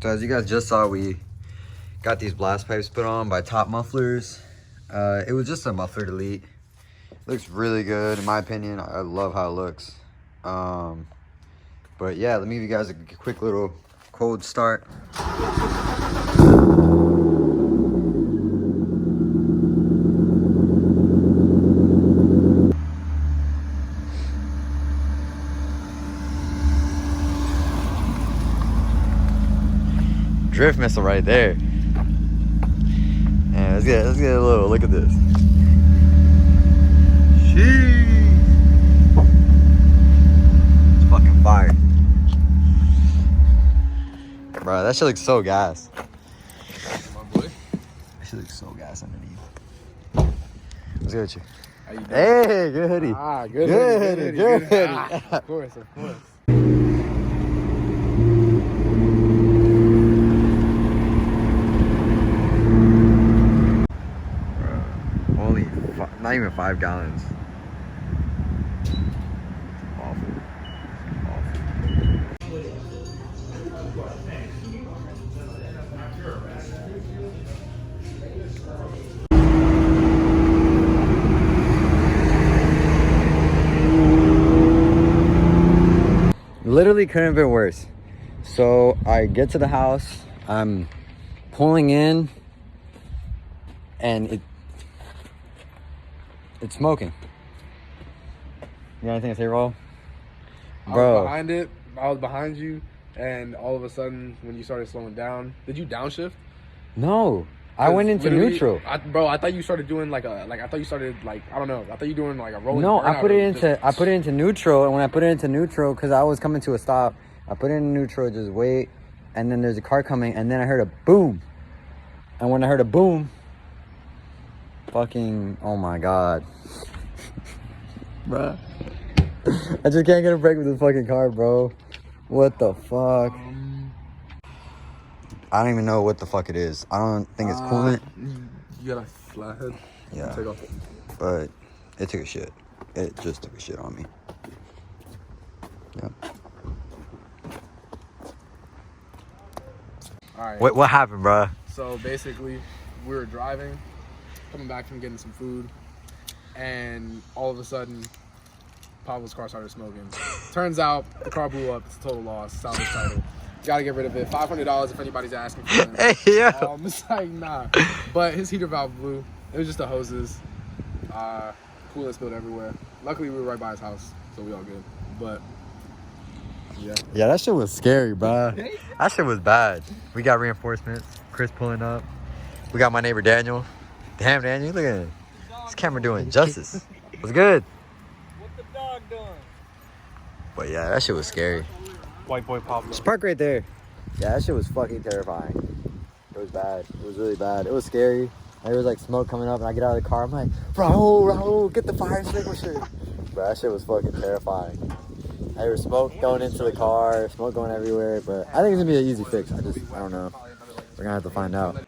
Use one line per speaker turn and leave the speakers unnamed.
So as you guys just saw, we got these blast pipes put on by Top Mufflers. It was just a muffler delete. Looks really good in my opinion. I love how it looks. But yeah, let me give you guys a quick little cold start. Drift missile right there. Yeah, let's get a little look at this. Sheesh. It's fucking fire. Bro, that shit looks so gas.
My boy.
That shit looks so gas underneath. What's good with you?
How you doing?
Hey, good hoodie.
Ah,
Good hoodie.
Ah, of course, of course.
Only not even 5 gallons. Awful. Literally couldn't have been worse. So I get to the house, I'm pulling in, and it's smoking. You got anything to say, Roll? Bro.
I was behind you, and all of a sudden, when you started slowing down, did you downshift?
No. I went into neutral.
I thought you started doing I thought you started I don't know. I thought you doing like a rolling.
No, I put it into neutral, and when I put it into neutral, because I was coming to a stop, I put it in neutral, just wait, and then there's a car coming, and then I heard a boom, and when I heard a boom, fucking, oh my god, bruh, I just can't get a break with this fucking car, bro. What the fuck? I don't even know what the fuck it is. I don't think it's coolant.
You got a flathead?
Yeah.
Take off.
But it took a shit. It just took a shit on me. Yep.
All right.
What happened, bro?
So basically, we were driving, coming back from getting some food, and all of a sudden, Pablo's car started smoking. Turns out the car blew up. It's a total loss. Salvage title. Gotta get rid of it. $500 if anybody's asking for it.
Hey, yeah.
It's like, nah. But his heater valve blew. It was just the hoses. Coolant spilled everywhere. Luckily, we were right by his house, so we all good. But, yeah.
Yeah, that shit was scary, bro. That shit was bad. We got reinforcements. Chris pulling up. We got my neighbor Daniel. Damn, Daniel, look at him. This camera doing justice. What's good?
What the dog doing?
But yeah, that shit was scary.
White boy Pablo.
Just park right there. Yeah, that shit was fucking terrifying. It was bad. It was really bad. It was scary. There was like smoke coming up, and I get out of the car. I'm like, Raul, get the fire extinguisher. Bro, that shit was fucking terrifying. There was smoke going into the car, smoke going everywhere. But I think it's gonna be an easy fix. I don't know. We're gonna have to find out.